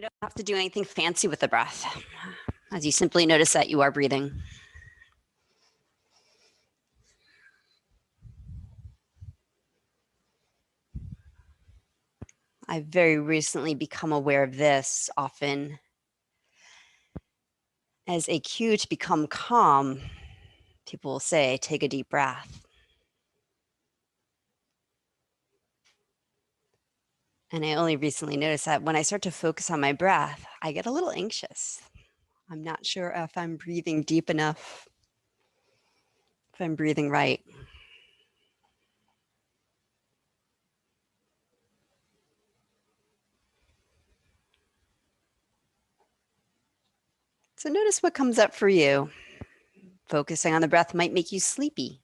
You don't have to do anything fancy with the breath, as you simply notice that you are breathing. I've very recently become aware of this often as a cue to become calm. People will say, take a deep breath. And I only recently noticed that when I start to focus on my breath, I get a little anxious. I'm not sure if I'm breathing deep enough, if I'm breathing right. So notice what comes up for you. Focusing on the breath might make you sleepy.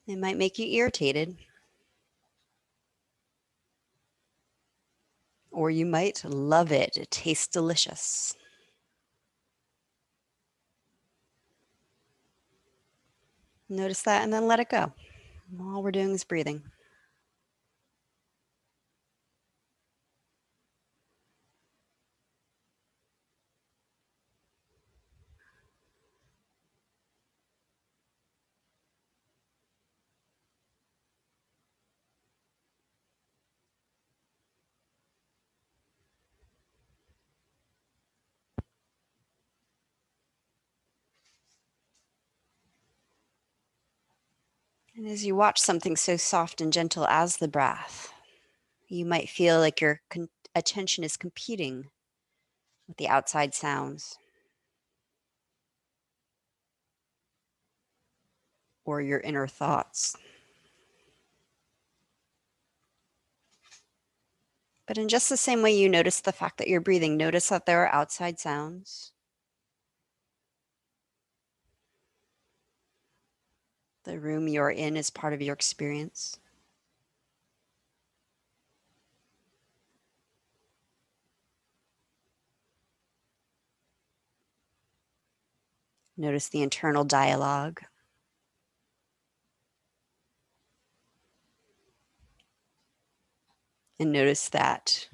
It might make you irritated. Or you might love it. It tastes delicious. Notice that and then let it go. All we're doing is breathing. And as you watch something so soft and gentle as the breath, you might feel like your attention is competing with the outside sounds or your inner thoughts. But in just the same way you notice the fact that you're breathing, notice that there are outside sounds. The room you're in is part of your experience. Notice the internal dialogue. And notice that.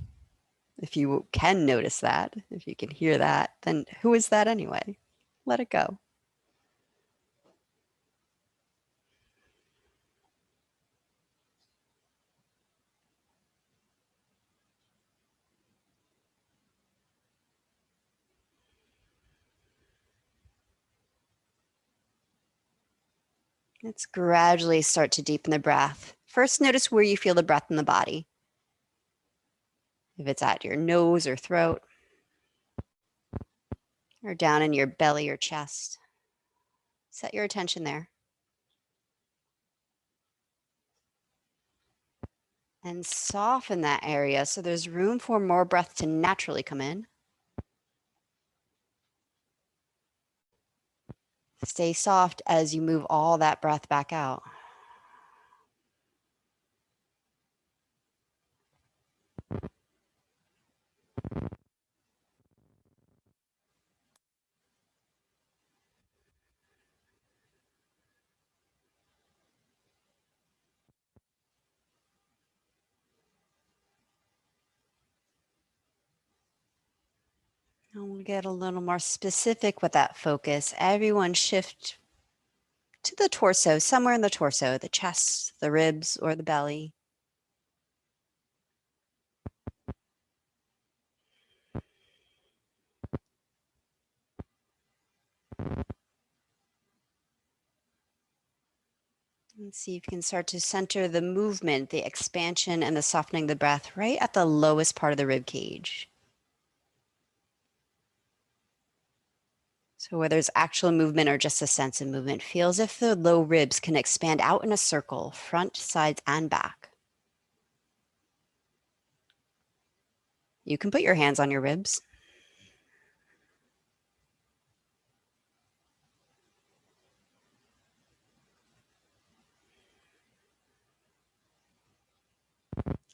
If you can notice that, if you can hear that, then who is that anyway? Let it go. Let's gradually start to deepen the breath. First, notice where you feel the breath in the body. If it's at your nose or throat, or down in your belly or chest. Set your attention there. And soften that area so there's room for more breath to naturally come in. Stay soft as you move all that breath back out. And we'll get a little more specific with that focus. Everyone shift to the torso, somewhere in the torso, the chest, the ribs, or the belly. And see if you can start to center the movement, the expansion, and the softening of the breath right at the lowest part of the rib cage. So whether it's actual movement or just a sense of movement, feel as if the low ribs can expand out in a circle, front, sides, and back. You can put your hands on your ribs.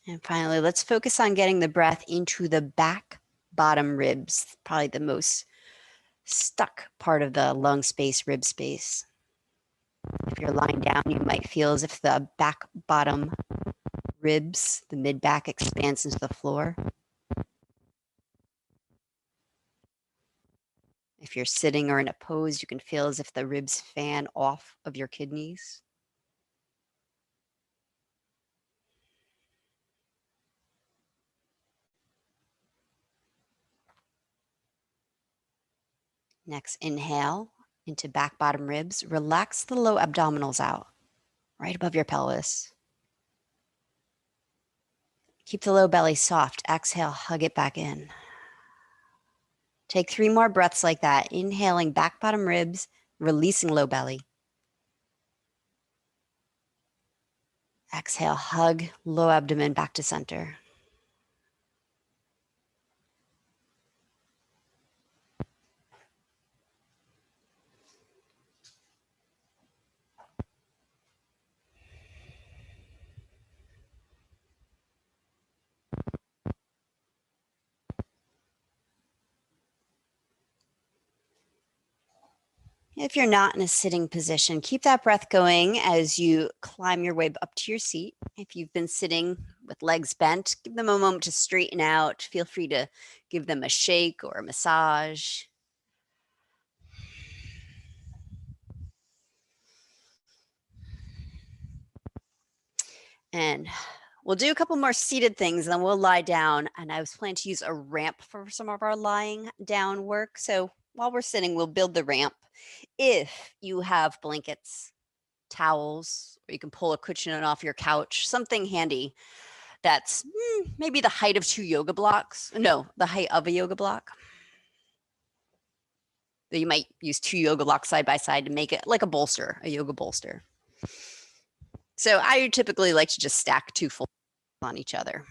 And finally, let's focus on getting the breath into the back bottom ribs, probably the most stuck part of the lung space, rib space. If you're lying down, you might feel as if the back bottom ribs, the mid back expands into the floor. If you're sitting or in a pose, you can feel as if the ribs fan off of your kidneys. Next, inhale into back bottom ribs. Relax the low abdominals out, right above your pelvis. Keep the low belly soft. Exhale, hug it back in. Take 3 more breaths like that. Inhaling back bottom ribs, releasing low belly. Exhale, hug low abdomen back to center. If you're not in a sitting position, keep that breath going as you climb your way up to your seat. If you've been sitting with legs bent, give them a moment to straighten out. Feel free to give them a shake or a massage. And we'll do a couple more seated things, and then we'll lie down. And I was planning to use a ramp for some of our lying down work. So while we're sitting, we'll build the ramp. If you have blankets, towels, or you can pull a cushion off your couch, something handy that's maybe the height of 2 yoga blocks. No, the height of a yoga block. You might use 2 yoga blocks side by side to make it like a bolster, a yoga bolster. So I typically like to just stack 2 full on each other.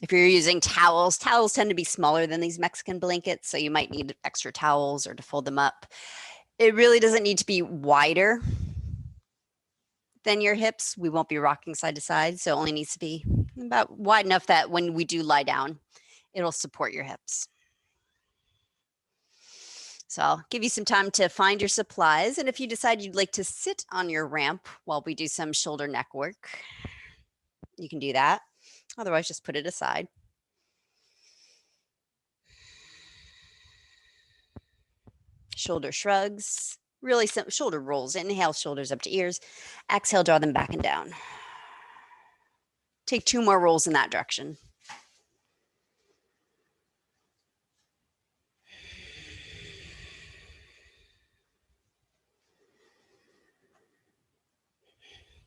If you're using towels tend to be smaller than these Mexican blankets, so you might need extra towels or to fold them up. It really doesn't need to be wider than your hips. We won't be rocking side to side, so it only needs to be about wide enough that when we do lie down, it'll support your hips. So I'll give you some time to find your supplies, and if you decide you'd like to sit on your ramp while we do some shoulder neck work, you can do that. Otherwise, just put it aside. Shoulder shrugs, really simple shoulder rolls. Inhale, shoulders up to ears. Exhale, draw them back and down. Take 2 more rolls in that direction.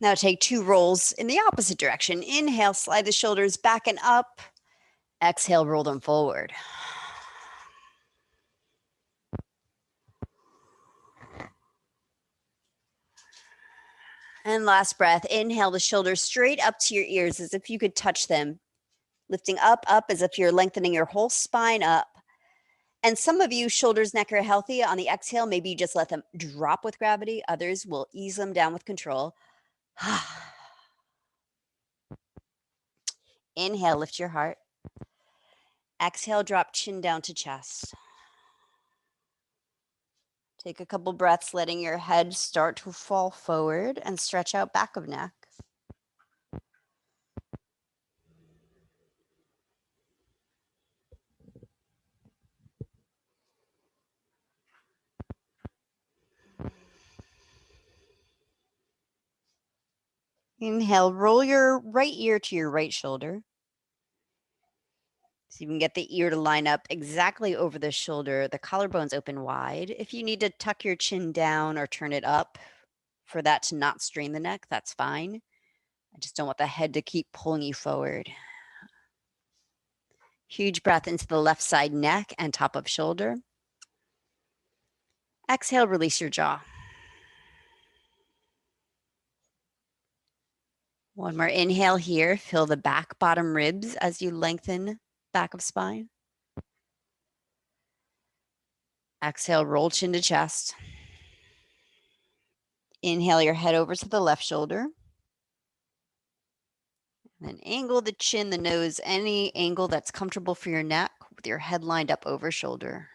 Now take 2 rolls in the opposite direction. Inhale, slide the shoulders back and up. Exhale, roll them forward. And last breath, inhale the shoulders straight up to your ears as if you could touch them. Lifting up as if you're lengthening your whole spine up. And some of you, shoulders, neck are healthy. On the exhale, maybe you just let them drop with gravity. Others will ease them down with control. Inhale, lift your heart. Exhale, drop chin down to chest. Take a couple breaths, letting your head start to fall forward and stretch out back of neck. Inhale, roll your right ear to your right shoulder. So you can get the ear to line up exactly over the shoulder. The collarbone's open wide. If you need to tuck your chin down or turn it up for that to not strain the neck, that's fine. I just don't want the head to keep pulling you forward. Huge breath into the left side neck and top of shoulder. Exhale, release your jaw. One more inhale here. Feel the back bottom ribs as you lengthen back of spine. Exhale, roll chin to chest. Inhale your head over to the left shoulder. And then angle the chin, the nose, any angle that's comfortable for your neck with your head lined up over shoulder.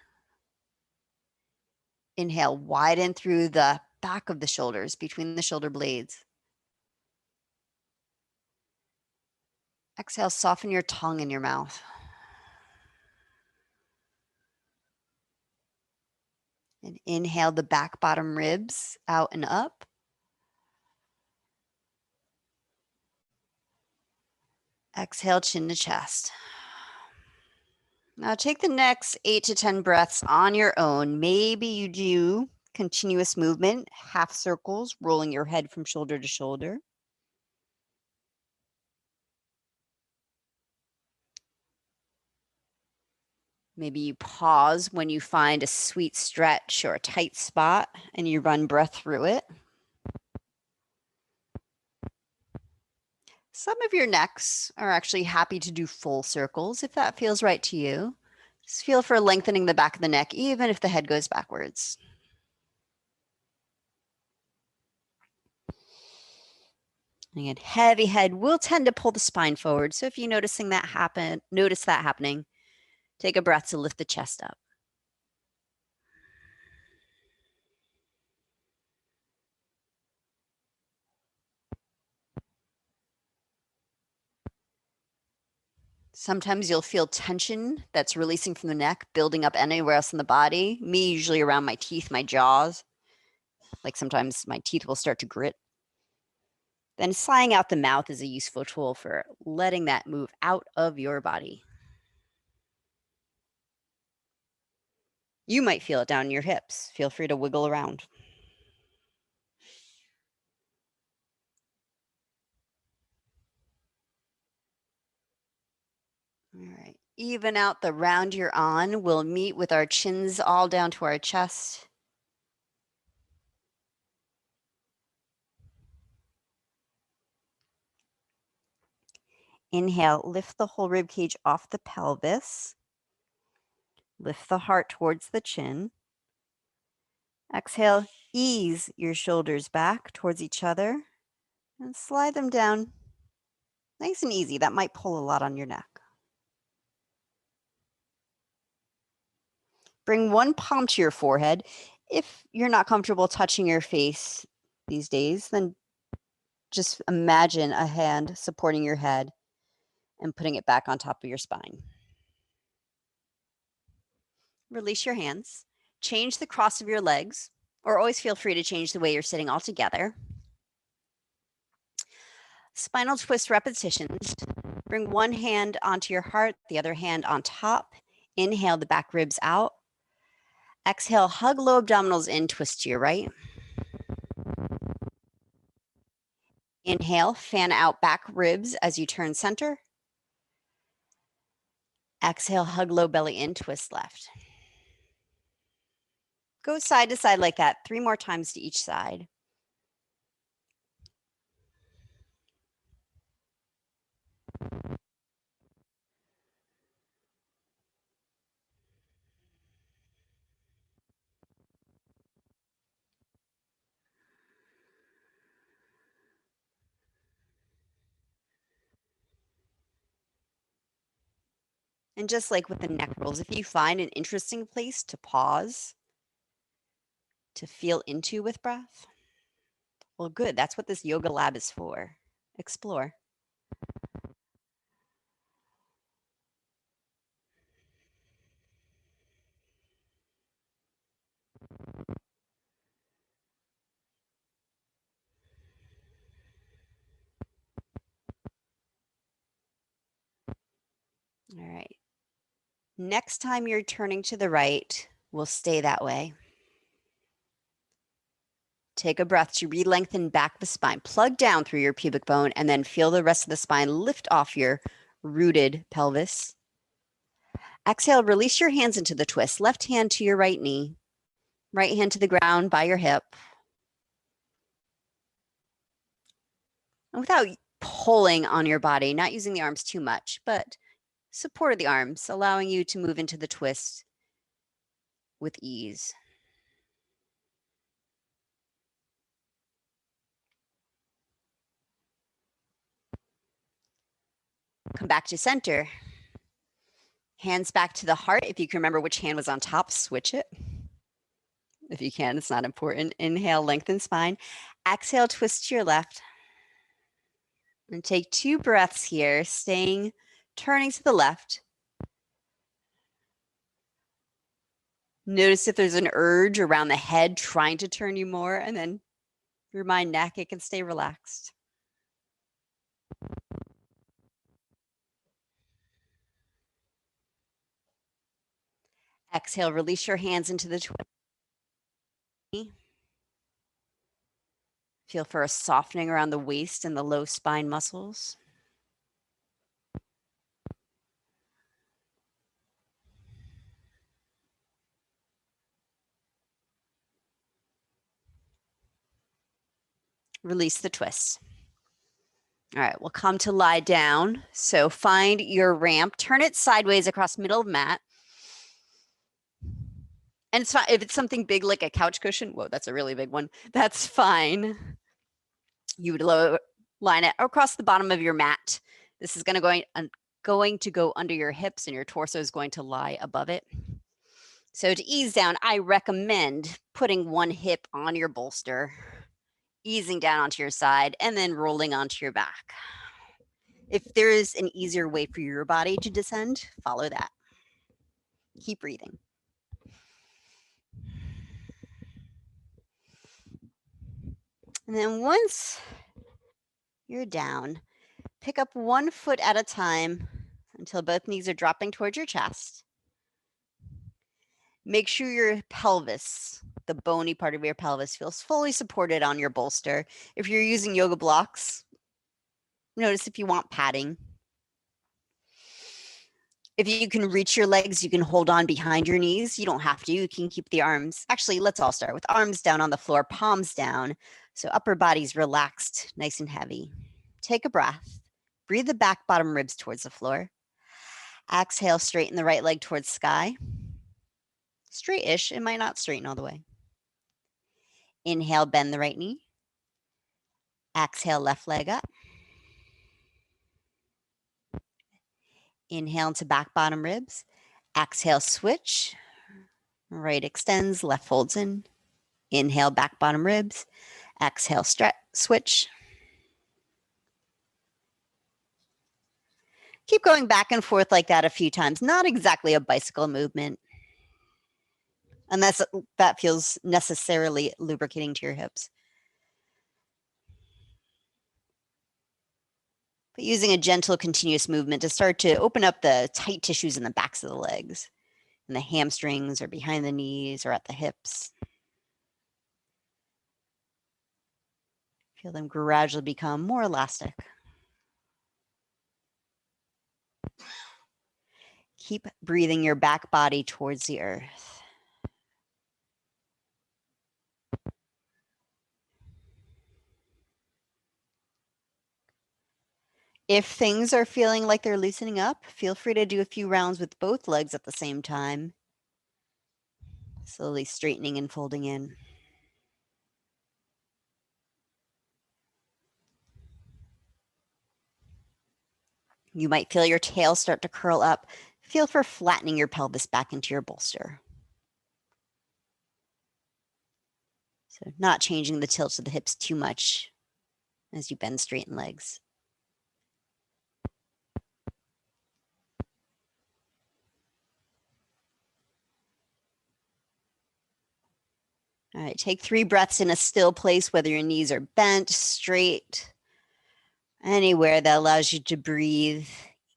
Inhale, widen through the back of the shoulders, between the shoulder blades. Exhale, soften your tongue in your mouth. And inhale the back bottom ribs out and up. Exhale, chin to chest. Now take the next 8 to 10 breaths on your own. Maybe you do continuous movement, half circles, rolling your head from shoulder to shoulder. Maybe you pause when you find a sweet stretch or a tight spot and you run breath through it. Some of your necks are actually happy to do full circles if that feels right to you. Just feel for lengthening the back of the neck, even if the head goes backwards. Again, heavy head will tend to pull the spine forward. So if you're noticing that happen, notice that happening, take a breath to lift the chest up. Sometimes you'll feel tension that's releasing from the neck, building up anywhere else in the body. Me, usually around my teeth, my jaws. Like sometimes my teeth will start to grit. Then sighing out the mouth is a useful tool for letting that move out of your body. You might feel it down in your hips. Feel free to wiggle around. All right. Even out the round you're on. We'll meet with our chins all down to our chest. Inhale, lift the whole rib cage off the pelvis. Lift the heart towards the chin. Exhale, ease your shoulders back towards each other and slide them down nice and easy. That might pull a lot on your neck. Bring one palm to your forehead. If you're not comfortable touching your face these days, then just imagine a hand supporting your head and putting it back on top of your spine. Release your hands. Change the cross of your legs, or always feel free to change the way you're sitting altogether. Spinal twist repetitions. Bring one hand onto your heart, the other hand on top. Inhale the back ribs out. Exhale, hug low abdominals in, twist to your right. Inhale, fan out back ribs as you turn center. Exhale, hug low belly in, twist left. Go side to side like that, 3 more times to each side. And just like with the neck rolls, if you find an interesting place to pause, to feel into with breath, well, good. That's what this yoga lab is for. Explore. All right. Next time you're turning to the right, we'll stay that way. Take a breath to re-lengthen back the spine. Plug down through your pubic bone and then feel the rest of the spine lift off your rooted pelvis. Exhale, release your hands into the twist. Left hand to your right knee. Right hand to the ground by your hip. And without pulling on your body, not using the arms too much, but support of the arms, allowing you to move into the twist with ease. Come back to center. Hands back to the heart. If you can remember which hand was on top, switch it. If you can, it's not important. Inhale, lengthen spine. Exhale, twist to your left. And take 2 breaths here, turning to the left. Notice if there's an urge around the head trying to turn you more, and then your mind neck, it can stay relaxed. Exhale, release your hands into the twist. Feel for a softening around the waist and the low spine muscles. Release the twist. All right, we'll come to lie down. So find your ramp, turn it sideways across middle of mat. And it's fine if it's something big like a couch cushion. Whoa, that's a really big one. That's fine. You would line it across the bottom of your mat. This is going to go under your hips, and your torso is going to lie above it. So to ease down, I recommend putting one hip on your bolster, easing down onto your side, and then rolling onto your back. If there is an easier way for your body to descend, follow that. Keep breathing. And then once you're down, pick up 1 foot at a time until both knees are dropping towards your chest. Make sure your pelvis, the bony part of your pelvis, feels fully supported on your bolster. If you're using yoga blocks, notice if you want padding. If you can reach your legs, you can hold on behind your knees. You don't have to. You can keep the arms. Actually, let's all start with arms down on the floor, palms down. So upper body's relaxed, nice and heavy. Take a breath. Breathe the back bottom ribs towards the floor. Exhale, straighten the right leg towards sky. Straight-ish. It might not straighten all the way. Inhale, bend the right knee. Exhale, left leg up. Inhale into back bottom ribs. Exhale, switch. Right extends, left folds in. Inhale, back bottom ribs. Exhale, switch. Keep going back and forth like that a few times. Not exactly a bicycle movement, unless that feels necessarily lubricating to your hips. But using a gentle, continuous movement to start to open up the tight tissues in the backs of the legs, and the hamstrings, or behind the knees, or at the hips. Feel them gradually become more elastic. Keep breathing your back body towards the earth. If things are feeling like they're loosening up, feel free to do a few rounds with both legs at the same time. Slowly straightening and folding in. You might feel your tail start to curl up. Feel for flattening your pelvis back into your bolster. So not changing the tilt of the hips too much as you bend, straighten legs. All right, take 3 breaths in a still place, whether your knees are bent, straight, anywhere that allows you to breathe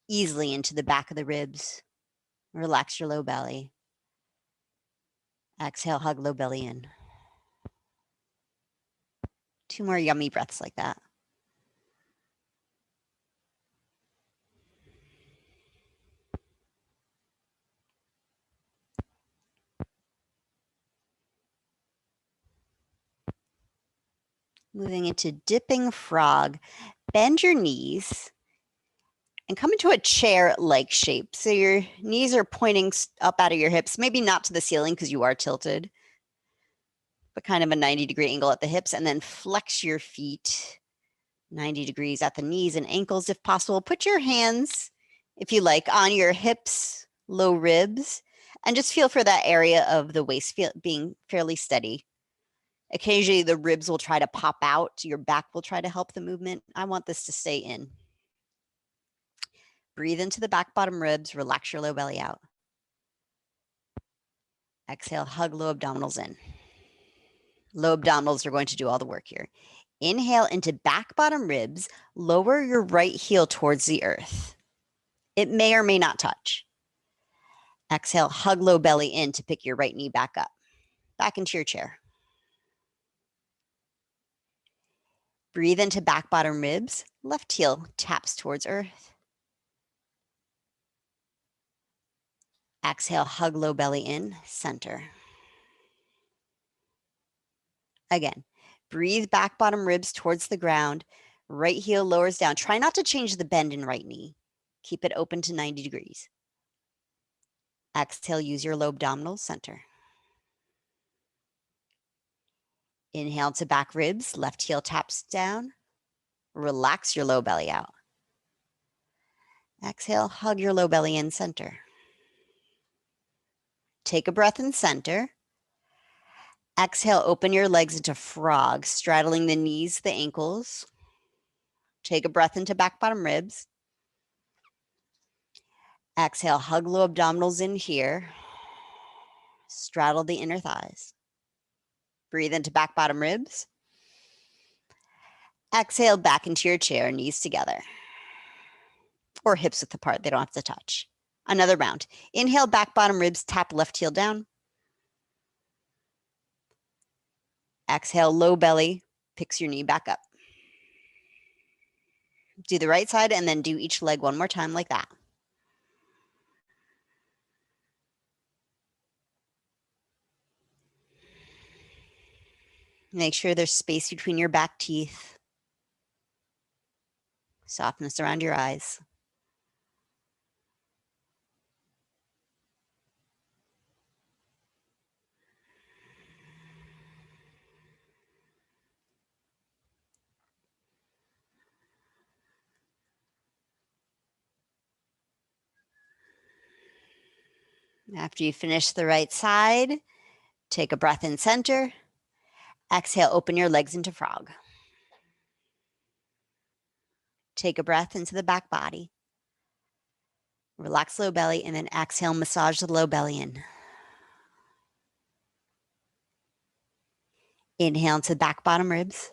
easily into the back of the ribs. Relax your low belly. Exhale, hug low belly in. 2 more yummy breaths like that. Moving into dipping frog. Bend your knees and come into a chair-like shape. So your knees are pointing up out of your hips, maybe not to the ceiling because you are tilted, but kind of a 90-degree angle at the hips, and then flex your feet 90 degrees at the knees and ankles if possible. Put your hands, if you like, on your hips, low ribs, And just feel for that area of the waist being fairly steady. Occasionally the ribs will try to pop out. Your back will try to help the movement. I want this to stay in. Breathe into the back bottom ribs. Relax your low belly out. Exhale, hug low abdominals in. Low abdominals are going to do all the work here. Inhale into back bottom ribs. Lower your right heel towards the earth. It may or may not touch. Exhale, hug low belly in to pick your right knee back up. Back into your chair. Breathe into back bottom ribs. Left heel taps towards earth. Exhale, hug low belly in, center. Again, breathe back bottom ribs towards the ground. Right heel lowers down. Try not to change the bend in right knee. Keep it open to 90 degrees. Exhale, use your low abdominals, center. Inhale to back ribs, left heel taps down. Relax your low belly out. Exhale, hug your low belly in, center. Take a breath in center. Exhale, open your legs into frog, straddling the knees, the ankles. Take a breath into back bottom ribs. Exhale, hug low abdominals in here. Straddle the inner thighs. Breathe into back bottom ribs. Exhale back into your chair, knees together. Or hips width apart, they don't have to touch. Another round. Inhale, back bottom ribs, tap left heel down. Exhale, low belly, picks your knee back up. Do the right side and then do each leg one more time like that. Make sure there's space between your back teeth. Softness around your eyes. After you finish the right side, take a breath in center. Exhale, open your legs into frog. Take a breath into the back body. Relax low belly and then exhale, massage the low belly in. Inhale into back bottom ribs.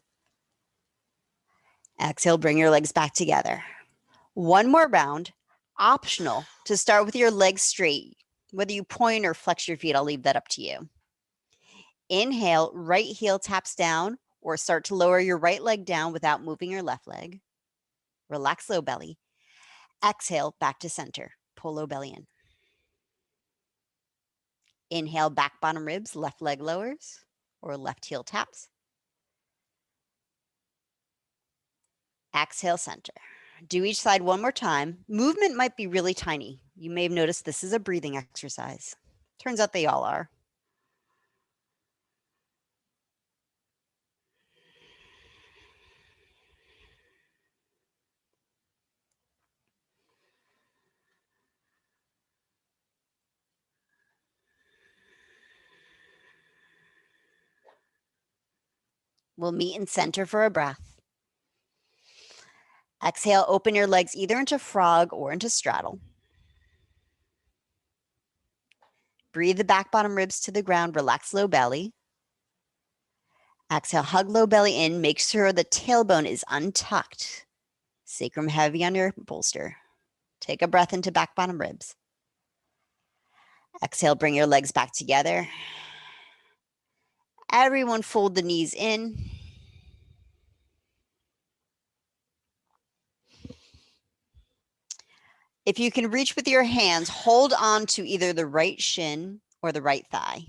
Exhale, bring your legs back together. One more round, optional to start with your legs straight. Whether you point or flex your feet, I'll leave that up to you. Inhale, right heel taps down or start to lower your right leg down without moving your left leg. Relax low belly. Exhale, back to center. Pull low belly in. Inhale, back bottom ribs, left leg lowers or left heel taps. Exhale, center. Do each side one more time. Movement might be really tiny. You may have noticed this is a breathing exercise. Turns out they all are. We'll meet in center for a breath. Exhale, open your legs either into frog or into straddle. Breathe the back bottom ribs to the ground, relax low belly. Exhale, hug low belly in, make sure the tailbone is untucked. Sacrum heavy on your bolster. Take a breath into back bottom ribs. Exhale, bring your legs back together. Everyone fold the knees in. If you can reach with your hands, hold on to either the right shin or the right thigh.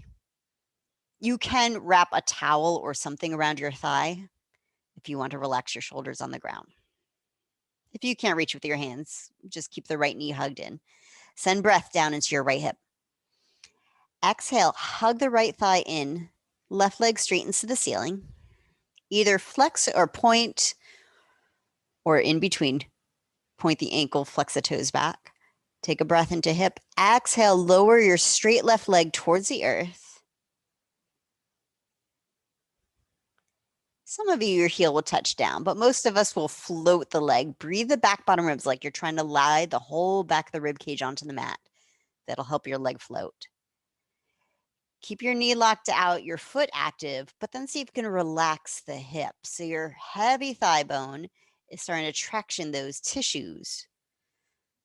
You can wrap a towel or something around your thigh if you want to relax your shoulders on the ground. If you can't reach with your hands, just keep the right knee hugged in. Send breath down into your right hip. Exhale, hug the right thigh in, left leg straightens to the ceiling. Either flex or point or in between. Point the ankle, flex the toes back. Take a breath into hip. Exhale, lower your straight left leg towards the earth. Some of you, your heel will touch down, but most of us will float the leg. Breathe the back bottom ribs like you're trying to lie the whole back of the rib cage onto the mat. That'll help your leg float. Keep your knee locked out, your foot active, but then see if you can relax the hip. So your heavy thigh bone is starting to traction those tissues,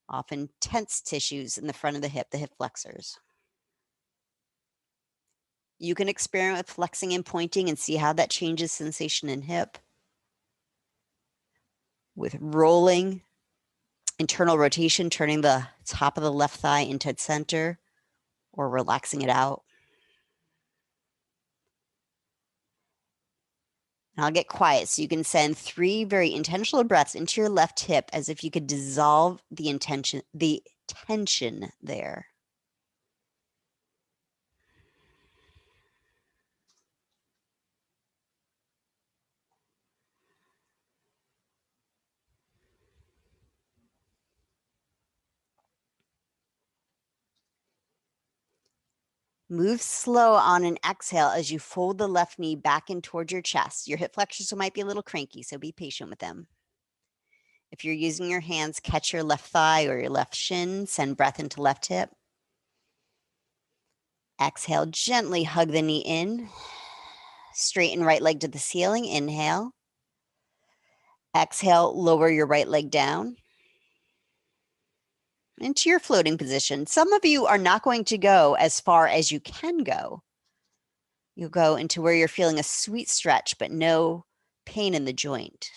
often tense tissues in the front of the hip flexors. You can experiment with flexing and pointing and see how that changes sensation in hip. With rolling, internal rotation, turning the top of the left thigh into center or relaxing it out. And I'll get quiet so you can send 3 very intentional breaths into your left hip as if you could dissolve the tension there. Move slow on an exhale as you fold the left knee back in towards your chest. Your hip flexors might be a little cranky, so be patient with them. If you're using your hands, catch your left thigh or your left shin, send breath into left hip. Exhale, gently hug the knee in. Straighten right leg to the ceiling, inhale. Exhale, lower your right leg down into your floating position. Some of you are not going to go as far as you can go. You'll go into where you're feeling a sweet stretch, but no pain in the joint.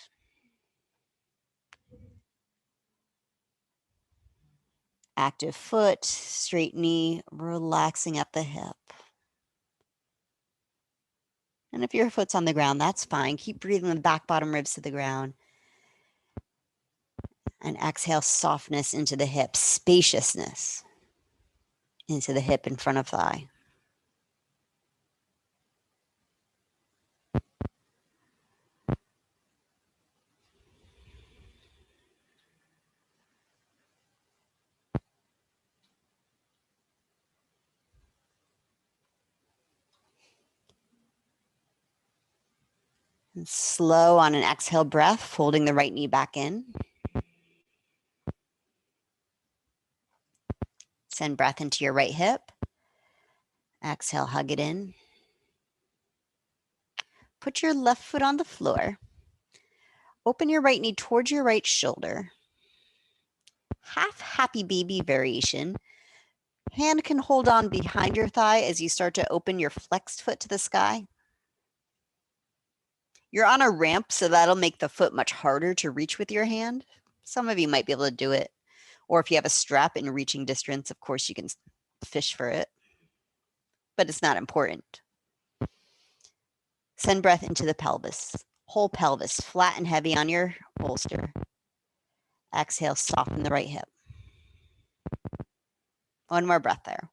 Active foot, straight knee, relaxing at the hip. And if your foot's on the ground, that's fine. Keep breathing the back bottom ribs to the ground. And exhale, softness into the hip, spaciousness into the hip in front of thigh. And slow on an exhale breath, folding the right knee back in. Send breath into your right hip. Exhale, hug it in. Put your left foot on the floor. Open your right knee towards your right shoulder. Half happy baby variation. Hand can hold on behind your thigh as you start to open your flexed foot to the sky. You're on a ramp, so that'll make the foot much harder to reach with your hand. Some of you might be able to do it. Or if you have a strap in reaching distance, of course you can fish for it. But it's not important. Send breath into the pelvis. Whole pelvis, flat and heavy on your bolster. Exhale, soften the right hip. One more breath there.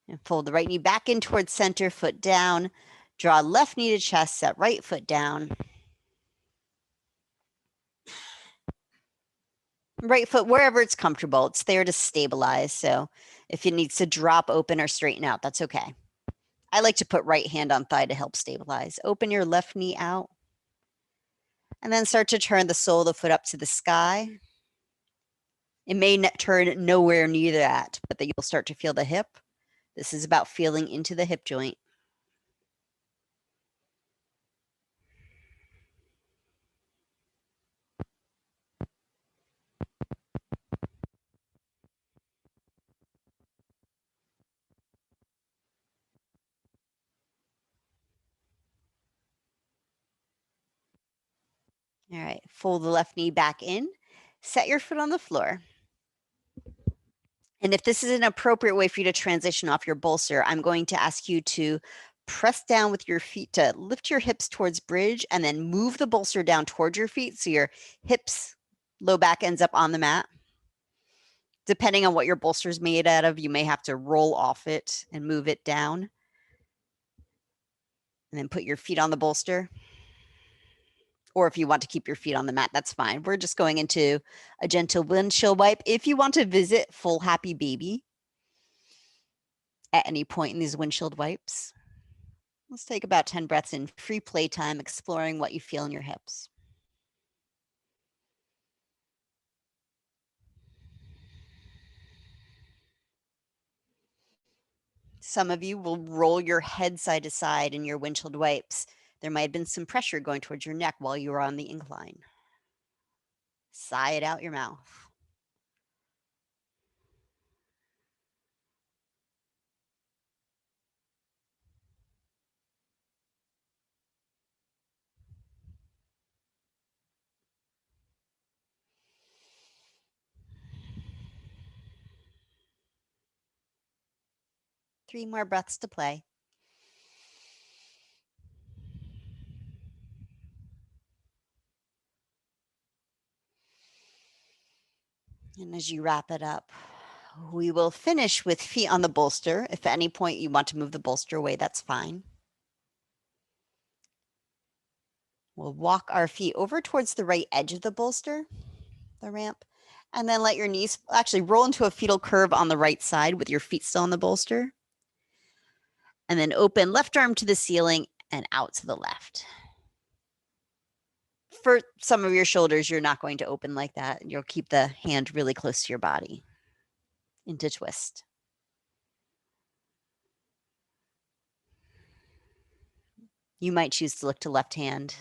And fold the right knee back in towards center, foot down. Draw left knee to chest, set right foot down. Right foot, wherever it's comfortable, it's there to stabilize. So if it needs to drop open or straighten out, that's okay. I like to put right hand on thigh to help stabilize. Open your left knee out. And then start to turn the sole of the foot up to the sky. It may turn nowhere near that, but then you'll start to feel the hip. This is about feeling into the hip joint. All right, fold the left knee back in. Set your foot on the floor. And if this is an appropriate way for you to transition off your bolster, I'm going to ask you to press down with your feet to lift your hips towards bridge and then move the bolster down towards your feet so your hips, low back ends up on the mat. Depending on what your bolster is made out of, you may have to roll off it and move it down. And then put your feet on the bolster. Or if you want to keep your feet on the mat, that's fine. We're just going into a gentle windshield wipe. If you want to visit full happy baby at any point in these windshield wipes, let's take about 10 breaths in free playtime, exploring what you feel in your hips. Some of you will roll your head side to side in your windshield wipes. There might have been some pressure going towards your neck while you were on the incline. Sigh it out your mouth. Three more breaths to play. And as you wrap it up, we will finish with feet on the bolster. If at any point you want to move the bolster away, that's fine. We'll walk our feet over towards the right edge of the bolster, the ramp, and then let your knees actually roll into a fetal curve on the right side with your feet still on the bolster. And then open left arm to the ceiling and out to the left. For some of your shoulders, you're not going to open like that. You'll keep the hand really close to your body into twist. You might choose to look to left hand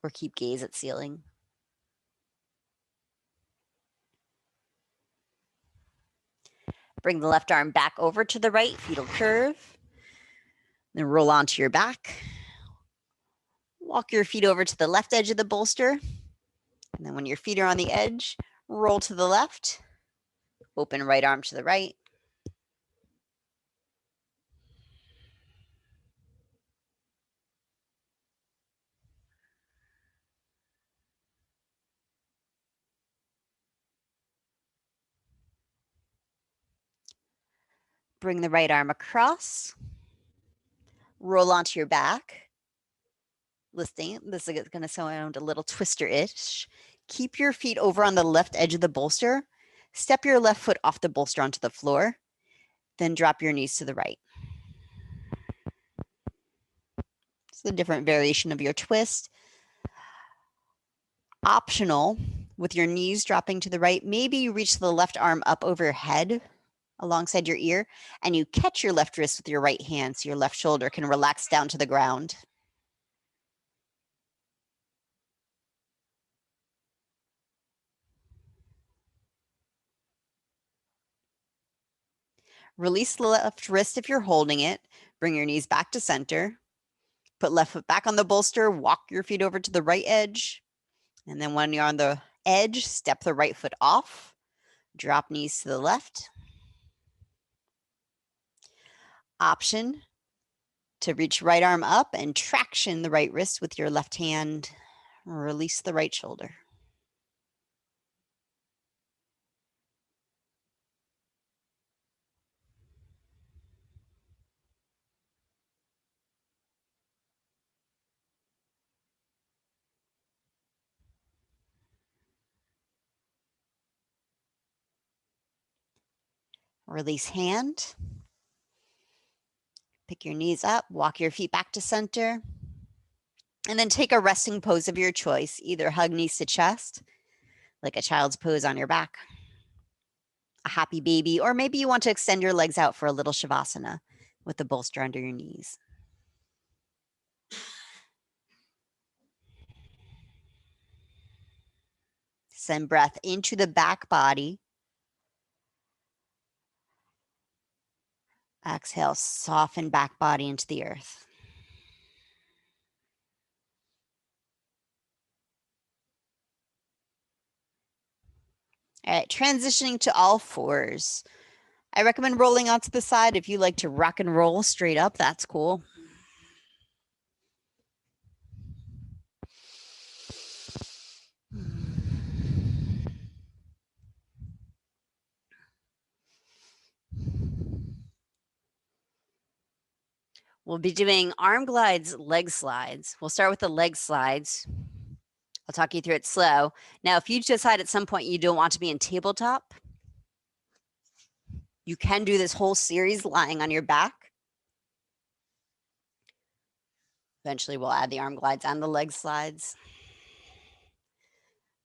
or keep gaze at ceiling. Bring the left arm back over to the right, fetal curve. Then roll onto your back. Walk your feet over to the left edge of the bolster. And then when your feet are on the edge, roll to the left. Open right arm to the right. Bring the right arm across. Roll onto your back. Listening, this is going to sound a little twister-ish. Keep your feet over on the left edge of the bolster. Step your left foot off the bolster onto the floor. Then drop your knees to the right. It's a different variation of your twist. Optional, with your knees dropping to the right, maybe you reach the left arm up over your head alongside your ear, and you catch your left wrist with your right hand so your left shoulder can relax down to the ground. Release the left wrist if you're holding it. Bring your knees back to center. Put left foot back on the bolster. Walk your feet over to the right edge. And then when you're on the edge, step the right foot off. Drop knees to the left. Option to reach right arm up and traction the right wrist with your left hand. Release the right shoulder. Release hand. Pick your knees up, walk your feet back to center, and then take a resting pose of your choice. Either hug knees to chest, like a child's pose on your back, a happy baby, or maybe you want to extend your legs out for a little shavasana with the bolster under your knees. Send breath into the back body. Exhale, soften back body into the earth. All right, transitioning to all fours. I recommend rolling onto the side. If you like to rock and roll straight up, that's cool. We'll be doing arm glides, leg slides. We'll start with the leg slides. I'll talk you through it slow. Now, if you decide at some point you don't want to be in tabletop, you can do this whole series lying on your back. Eventually, we'll add the arm glides and the leg slides.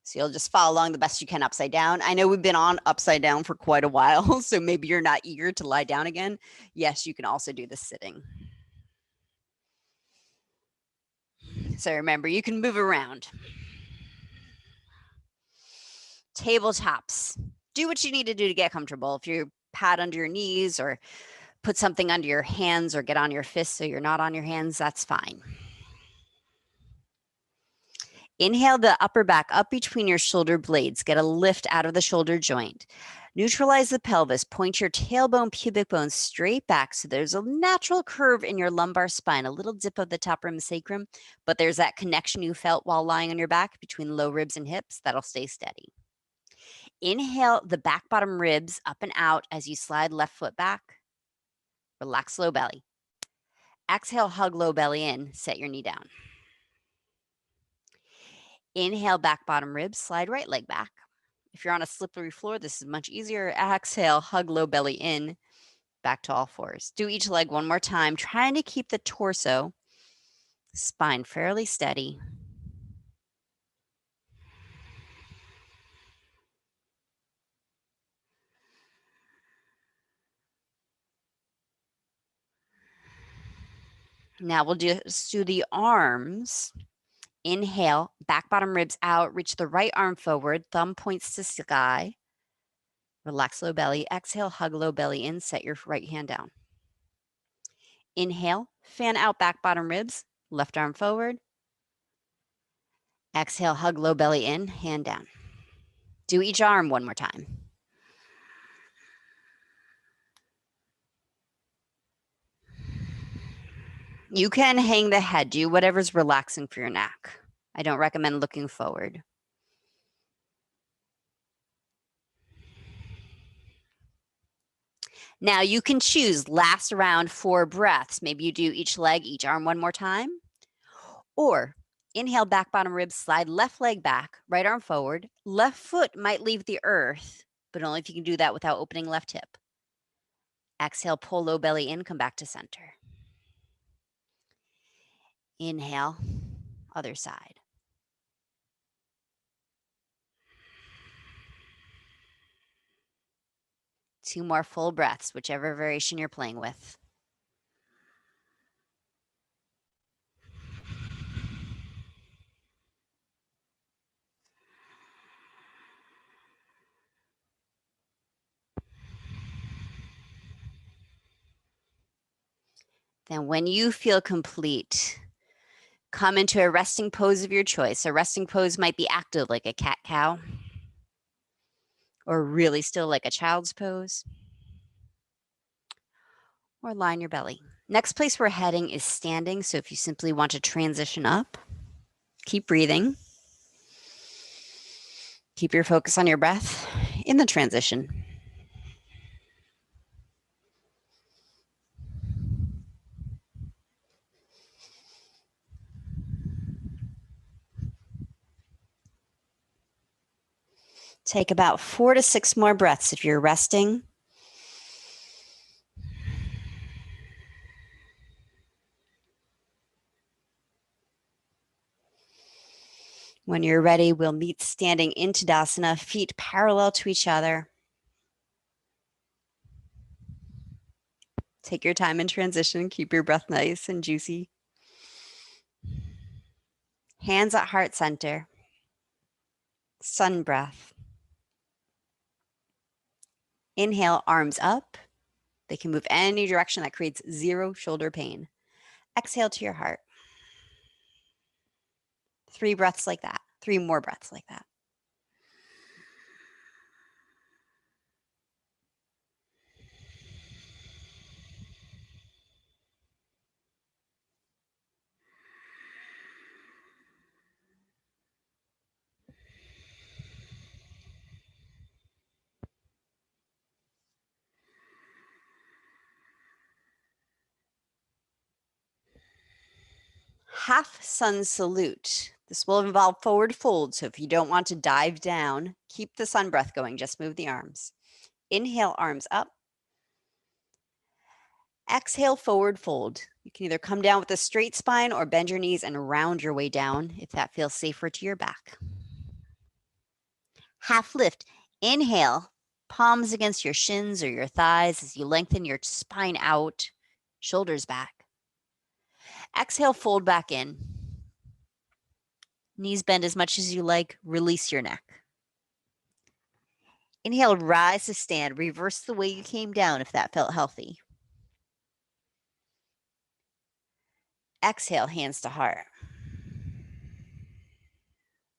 So you'll just follow along the best you can upside down. I know we've been on upside down for quite a while, so maybe you're not eager to lie down again. Yes, you can also do this sitting. So remember, you can move around. Tabletops. Do what you need to do to get comfortable. If you pad under your knees or put something under your hands or get on your fists so you're not on your hands, that's fine. Inhale the upper back up between your shoulder blades. Get a lift out of the shoulder joint. Neutralize the pelvis. Point your tailbone, pubic bone straight back so there's a natural curve in your lumbar spine, a little dip of the top rim sacrum, but there's that connection you felt while lying on your back between low ribs and hips. That'll stay steady. Inhale the back bottom ribs up and out as you slide left foot back. Relax low belly. Exhale, hug low belly in. Set your knee down. Inhale, back bottom ribs, slide right leg back. If you're on a slippery floor, this is much easier. Exhale, hug low belly in, back to all fours. Do each leg one more time, trying to keep the torso, spine fairly steady. Now we'll just do the arms. Inhale, back bottom ribs out, reach the right arm forward, thumb points to sky. Relax low belly. Exhale, hug low belly in, set your right hand down. Inhale, fan out back bottom ribs, left arm forward. Exhale, hug low belly in, hand down. Do each arm one more time. You can hang the head, do whatever's relaxing for your neck. I don't recommend looking forward. Now you can choose last round 4 breaths. Maybe you do each leg, each arm one more time. Or inhale, back bottom ribs, slide left leg back, right arm forward. Left foot might leave the earth, but only if you can do that without opening left hip. Exhale, pull low belly in, come back to center. Inhale, other side. Two more full breaths, whichever variation you're playing with. Then when you feel complete, come into a resting pose of your choice. A resting pose might be active like a cat-cow, or really still like a child's pose, or lie on your belly. Next place we're heading is standing. So if you simply want to transition up, keep breathing. Keep your focus on your breath in the transition. Take about 4 to 6 more breaths if you're resting. When you're ready, we'll meet standing in Tadasana, feet parallel to each other. Take your time in transition. Keep your breath nice and juicy. Hands at heart center. Sun breath. Inhale, arms up. They can move any direction. That creates 0 shoulder pain. Exhale to your heart. 3 breaths like that. 3 more breaths like that. half sun salute. This will involve forward fold. So if you don't want to dive down, keep the sun breath going. Just move the arms. Inhale, arms up. Exhale, forward fold. You can either come down with a straight spine or bend your knees and round your way down if that feels safer to your back. Half lift. Inhale, palms against your shins or your thighs as you lengthen your spine out, shoulders back. Exhale, fold back in. Knees bend as much as you like. Release your neck. Inhale, rise to stand. Reverse the way you came down if that felt healthy. Exhale, hands to heart.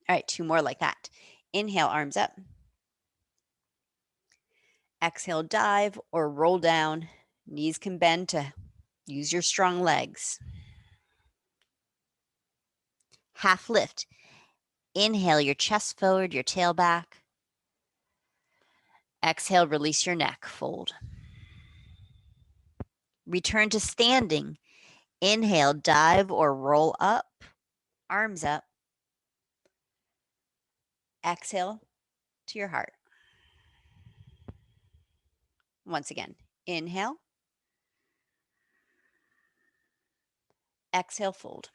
All right, 2 more like that. Inhale, arms up. Exhale, dive or roll down. Knees can bend to use your strong legs. Half lift. Inhale, your chest forward, your tail back. Exhale, release your neck, fold. Return to standing. Inhale, dive or roll up, arms up. Exhale to your heart. Once again, inhale. Exhale, fold.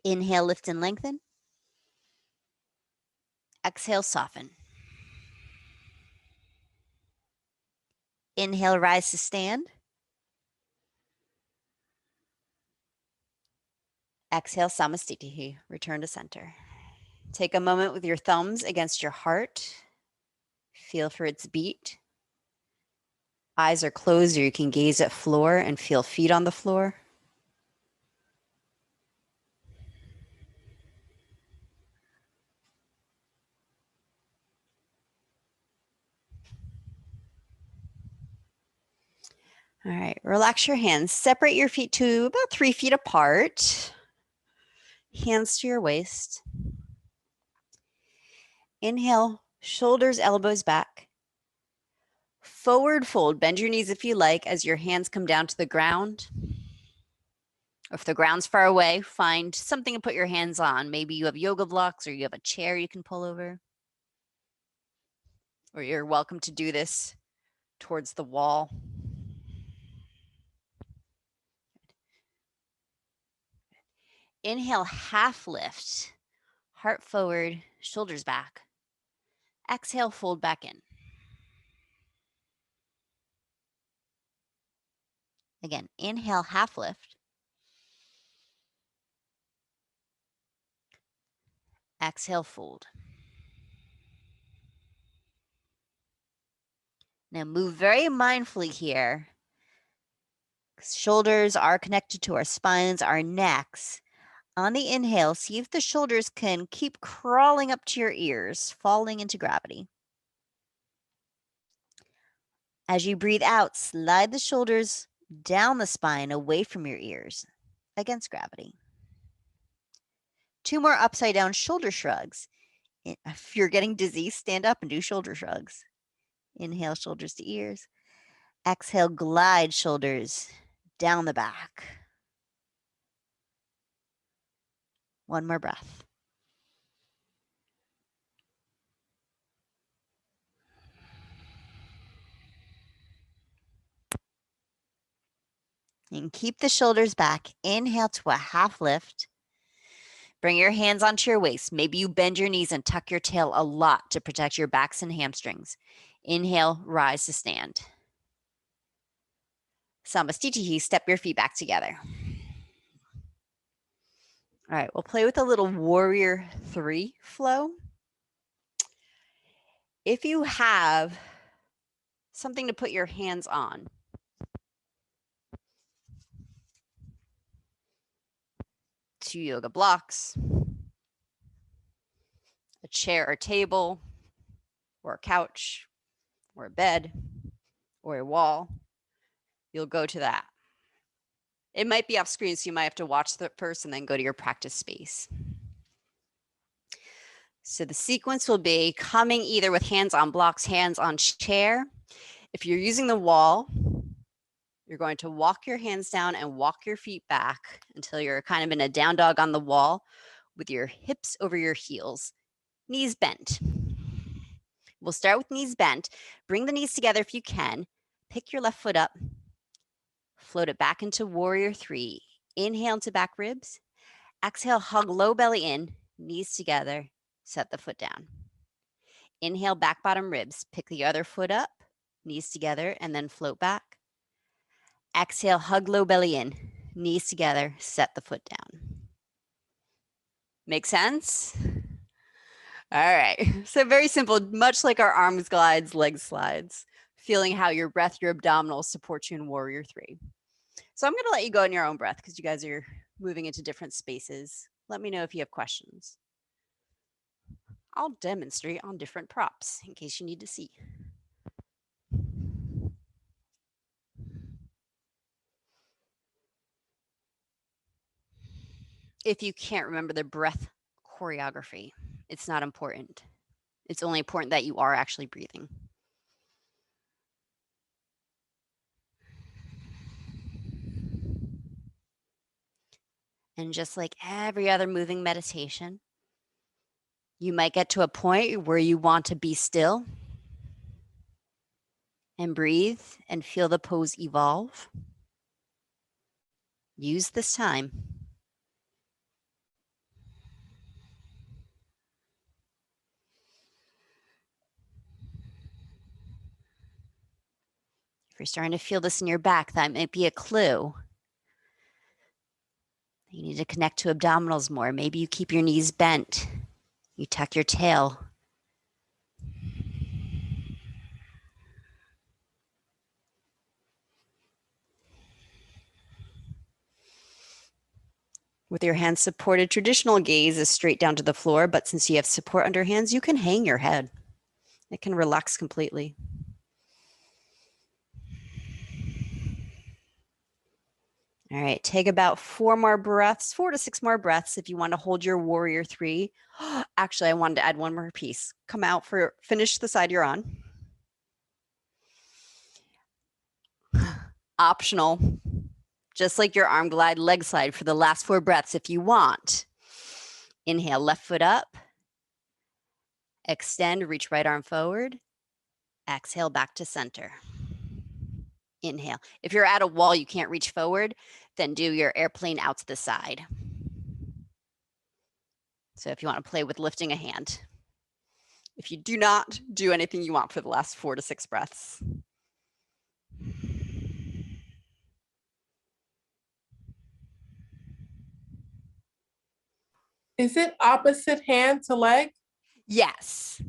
Inhale, lift and lengthen. Exhale, soften. Inhale, rise to stand. Exhale, Samastitihi, return to center. Take a moment with your thumbs against your heart. Feel for its beat. Eyes are closed or you can gaze at floor and feel feet on the floor. All right, relax your hands. Separate your feet to about 3 feet apart. Hands to your waist. Inhale, shoulders, elbows back. Forward fold, bend your knees if you like as your hands come down to the ground. Or if the ground's far away, find something to put your hands on. Maybe you have yoga blocks or you have a chair you can pull over. Or you're welcome to do this towards the wall. Inhale, half lift, heart forward, shoulders back. Exhale, fold back in. Again, inhale, half lift. Exhale, fold. Now move very mindfully here. Shoulders are connected to our spines, our necks. On the inhale, see if the shoulders can keep crawling up to your ears, falling into gravity. As you breathe out, slide the shoulders down the spine away from your ears against gravity. 2 more upside down shoulder shrugs. If you're getting dizzy, stand up and do shoulder shrugs. Inhale, shoulders to ears. Exhale, glide shoulders down the back. 1 more breath. And keep the shoulders back. Inhale to a half lift. Bring your hands onto your waist. Maybe you bend your knees and tuck your tail a lot to protect your backs and hamstrings. Inhale, rise to stand. Samastitihi, step your feet back together. All right, we'll play with a little warrior 3 flow. If you have something to put your hands on, 2 yoga blocks, a chair or table, or a couch, or a bed, or a wall, you'll go to that. It might be off screen, so you might have to watch the first and then go to your practice space. So the sequence will be coming either with hands on blocks, hands on chair. If you're using the wall, You're going to walk your hands down and walk your feet back until you're kind of in a down dog on the wall with your hips over your heels, knees bent. We'll start with knees bent. Bring the knees together if you can. Pick your left foot up. Float it back into warrior three. Inhale into back ribs. Exhale, hug low belly in, knees together. Set the foot down. Inhale, back bottom ribs. Pick the other foot up, knees together, and then float back. Exhale, hug low belly in, knees together, set the foot down. Make sense? All right. So very simple, much like our arms glides, leg slides, feeling how your breath, your abdominals support you in warrior three. So I'm going to let you go in your own breath because you guys are moving into different spaces. Let me know if you have questions. I'll demonstrate on different props in case you need to see. If you can't remember the breath choreography, it's not important. It's only important that you are actually breathing. And just like every other moving meditation, you might get to a point where you want to be still and breathe and feel the pose evolve. Use this time. If you're starting to feel this in your back, that might be a clue. You need to connect to abdominals more. Maybe you keep your knees bent. You tuck your tail. With your hands supported, traditional gaze is straight down to the floor, but since you have support under hands, you can hang your head. It can relax completely. All right, take about 4 to 6 more breaths if you want to hold your warrior three. Actually, I wanted to add one more piece. Come out for, finish the side you're on. Optional, just like your arm glide, leg slide for the last 4 breaths if you want. Inhale, left foot up. Extend, reach right arm forward. Exhale, back to center. Inhale. If you're at a wall, you can't reach forward, then do your airplane out to the side. So if you want to play with lifting a hand. If you do not, do anything you want for the last 4 to 6 breaths. Is it opposite hand to leg? Yes.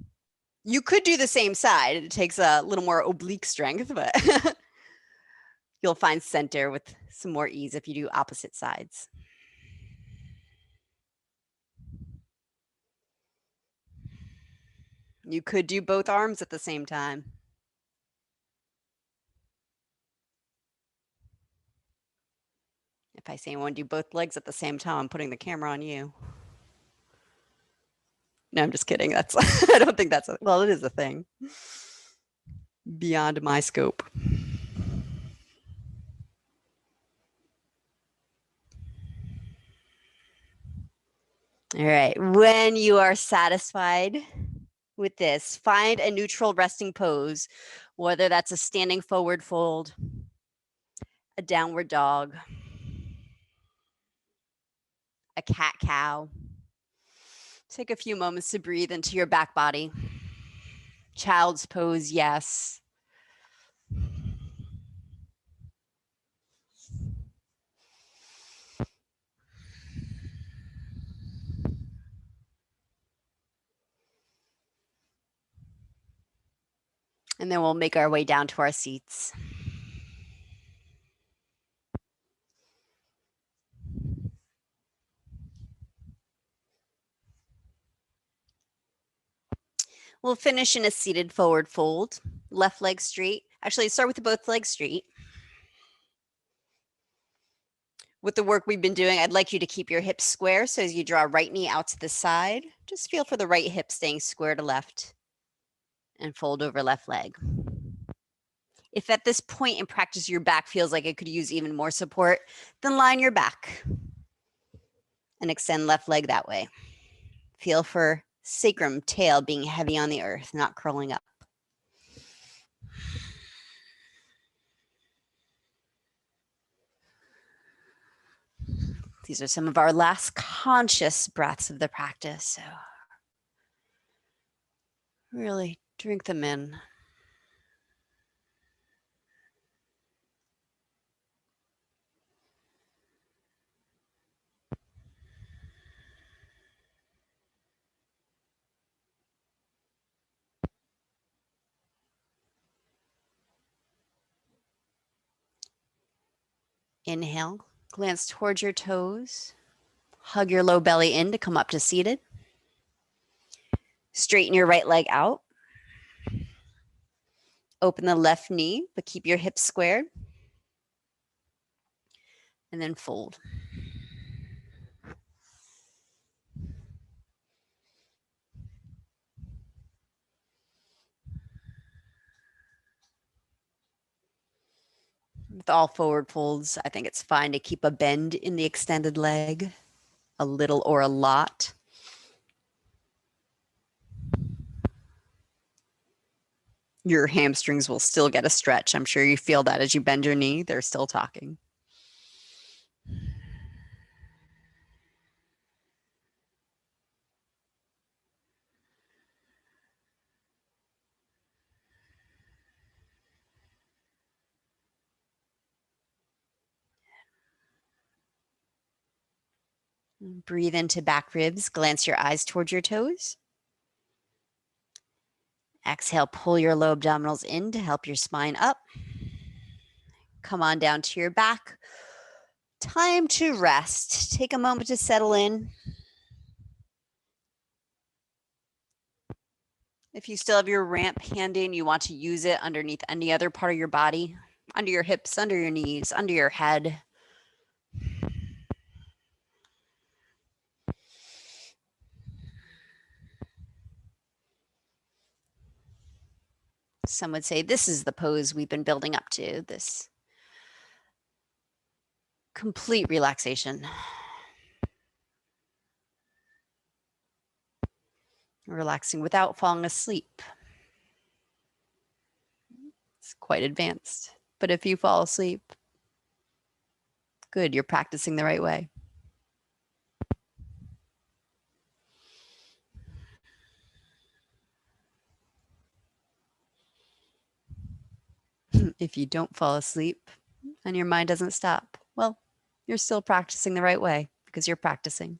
You could do the same side. It takes a little more oblique strength, but you'll find center with some more ease if you do opposite sides. You could do both arms at the same time. If I say I want to do both legs at the same time, I'm putting the camera on you. No, I'm just kidding. That's I don't think that's well, it is a thing. Beyond my scope. All right. When you are satisfied with this, find a neutral resting pose, whether that's a standing forward fold, a downward dog, a cat cow. Take a few moments to breathe into your back body. Child's pose, yes. And then we'll make our way down to our seats. We'll finish in a seated forward fold, left leg straight. Actually, start with both legs straight. With the work we've been doing, I'd like you to keep your hips square. So as you draw right knee out to the side, just feel for the right hip staying square to left and fold over left leg. If at this point in practice your back feels like it could use even more support, then line your back and extend left leg that way. Feel for sacrum, tail being heavy on the earth, not curling up. These are some of our last conscious breaths of the practice. So really drink them in. Inhale, glance towards your toes. Hug your low belly in to come up to seated. Straighten your right leg out. Open the left knee, but keep your hips squared. And then fold. With all forward folds, I think it's fine to keep a bend in the extended leg, a little or a lot. Your hamstrings will still get a stretch. I'm sure you feel that as you bend your knee. They're still talking. Breathe into back ribs. Glance your eyes towards your toes. Exhale, pull your low abdominals in to help your spine up. Come on down to your back. Time to rest. Take a moment to settle in. If you still have your ramp handy and you want to use it underneath any other part of your body, under your hips, under your knees, under your head. Some would say this is the pose we've been building up to, this complete relaxation. Relaxing without falling asleep. It's quite advanced. But if you fall asleep, good, you're practicing the right way. If you don't fall asleep and your mind doesn't stop, well, you're still practicing the right way because you're practicing.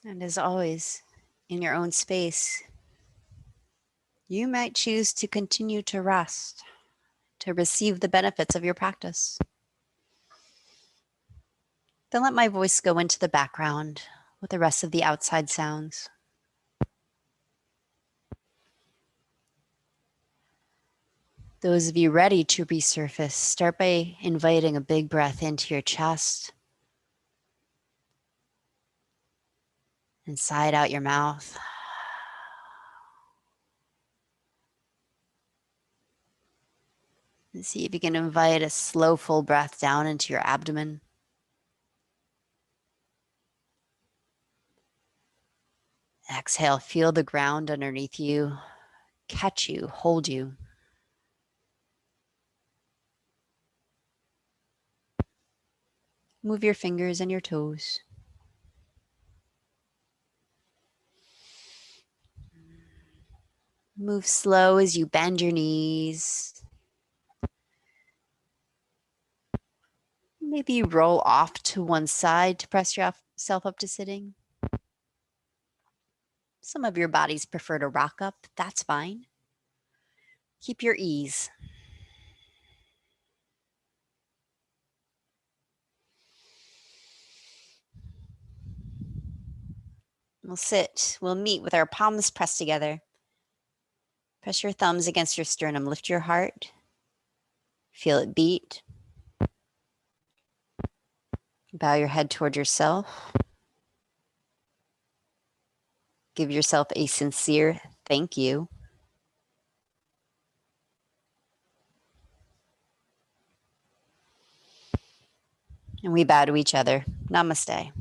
And as always, in your own space, you might choose to continue to rest, to receive the benefits of your practice. Then let my voice go into the background with the rest of the outside sounds. Those of you ready to resurface, start by inviting a big breath into your chest and sigh out your mouth. And see if you can invite a slow, full breath down into your abdomen. Exhale, feel the ground underneath you, catch you, hold you. Move your fingers and your toes. Move slow as you bend your knees. Maybe roll off to one side to press yourself up to sitting. Some of your bodies prefer to rock up. That's fine. Keep your ease. We'll sit. We'll meet with our palms pressed together. Press your thumbs against your sternum. Lift your heart. Feel it beat. Bow your head toward yourself. Give yourself a sincere thank you. And we bow to each other. Namaste.